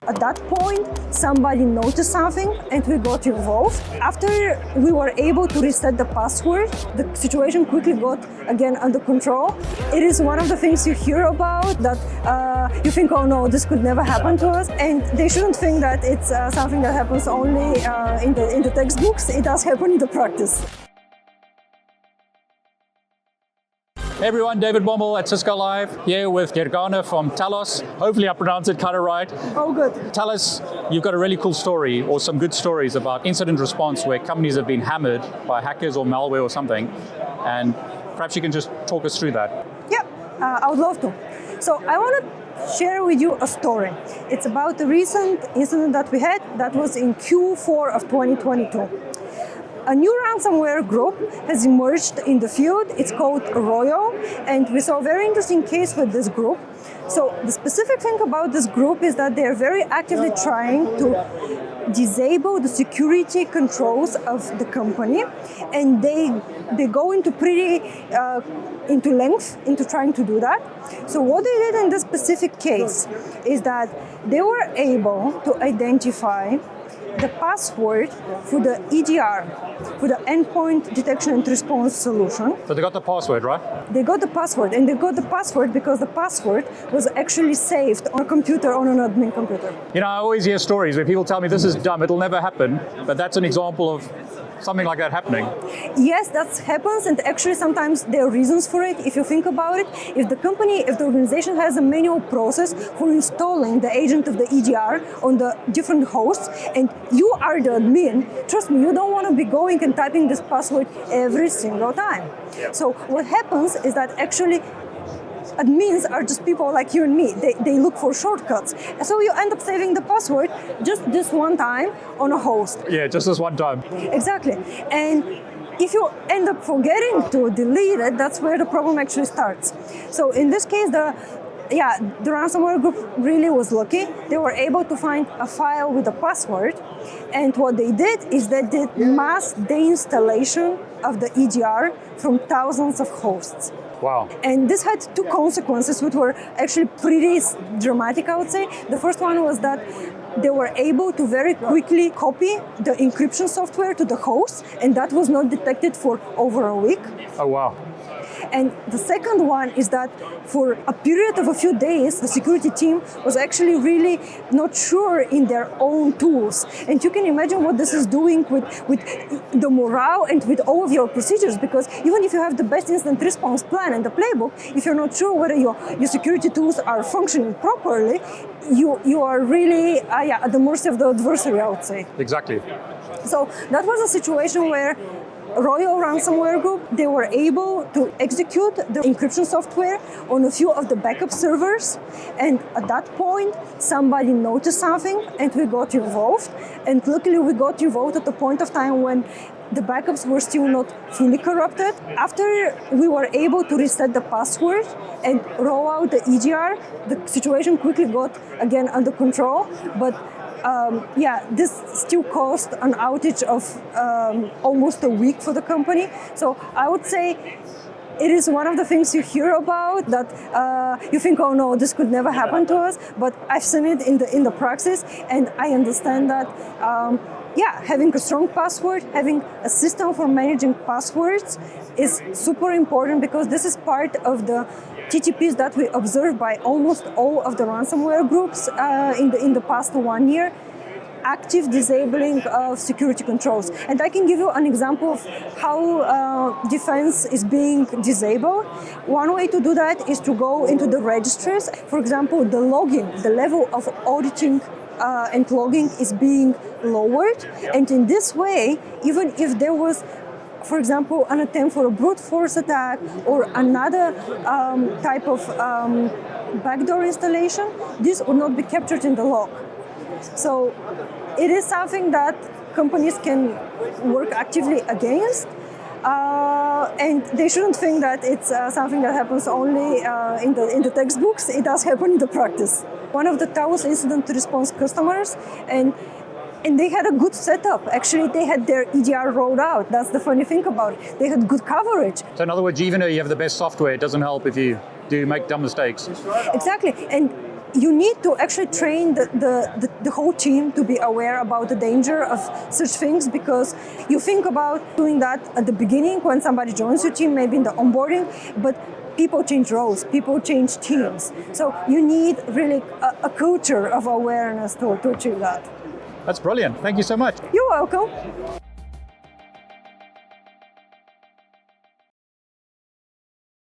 At that point, somebody noticed something and we got involved. After we were able to reset the password, the situation quickly got again under control. It is one of the things you hear about that you think, oh no, this could never happen to us. And they shouldn't think that it's something that happens only in the textbooks. It does happen in the practice. Hey everyone, David Bommel at Cisco Live, here with Gergana from Talos. Hopefully I pronounced it kind of right. Oh, good. Tell us, you've got a really cool story or some good stories about incident response where companies have been hammered by hackers or malware or something. And perhaps you can just talk us through that. Yeah, I would love to. So I want to share with you a story. It's about the recent incident that we had that was in Q4 of 2022. A new ransomware group has emerged in the field. It's called Royo, and we saw a very interesting case with this group. So the specific thing about this group is that they're very actively trying to disable the security controls of the company, and they go into into length into trying to do that. So what they did in this specific case is that they were able to identify the password for the EDR, for the endpoint detection and response solution. So they got the password, right? They got the password, and they got the password because the password was actually saved on a computer, on an admin computer. You know, I always hear stories where people tell me this is dumb, it'll never happen, but that's an example of something like that happening. Yes, that happens, and actually sometimes there are reasons for it. If you think about it, if the organization has a manual process for installing the agent of the EDR on the different hosts, and you are the admin, trust me, you don't want to be going and typing this password every single time. So what happens is that actually admins are just people like you and me. They look for shortcuts. So you end up saving the password just this one time on a host. Yeah, just this one time. Exactly. And if you end up forgetting to delete it, that's where the problem actually starts. So in this case, the ransomware group really was lucky. They were able to find a file with a password, and what they did is they did mass deinstallation of the EDR from thousands of hosts. Wow. And this had two consequences, which were actually pretty dramatic, I would say. The first one was that they were able to very quickly copy the encryption software to the host, and that was not detected for over a week. Oh, wow. And the second one is that for a period of a few days, the security team was actually really not sure in their own tools. And you can imagine what this is doing with the morale and with all of your procedures, because even if you have the best incident response plan and the playbook, if you're not sure whether your security tools are functioning properly, you are really at the mercy of the adversary, I would say. Exactly. So that was a situation where Royo ransomware group, they were able to execute the encryption software on a few of the backup servers, and at that point somebody noticed something and we got involved, and luckily we got involved at the point of time when the backups were still not fully corrupted. After we were able to reset the password and roll out the EDR, the situation quickly got again under control, but this still caused an outage of almost a week for the company. So I would say it is one of the things you hear about that you think, oh no, this could never happen to us. But I've seen it in the practice, and I understand that. Having a strong password, having a system for managing passwords is super important, because this is part of the TTPs that we observed by almost all of the ransomware groups in the past 1 year. Active disabling of security controls. And I can give you an example of how defense is being disabled. One way to do that is to go into the registries. For example, the logging, the level of auditing and logging is being lowered. And in this way, even if there was, for example, an attempt for a brute force attack or another type of backdoor installation, this would not be captured in the log. So it is something that companies can work actively against. And they shouldn't think that it's something that happens only in the textbooks. It does happen in the practice. One of the Talos incident response customers, and they had a good setup. Actually, they had their EDR rolled out. That's the funny thing about it. They had good coverage. So in other words, even though you have the best software, it doesn't help if you do make dumb mistakes. Exactly. And you need to actually train the whole team to be aware about the danger of such things, because you think about doing that at the beginning when somebody joins your team, maybe in the onboarding, but people change roles, people change teams. So you need really a culture of awareness to achieve that. That's brilliant. Thank you so much. You're welcome.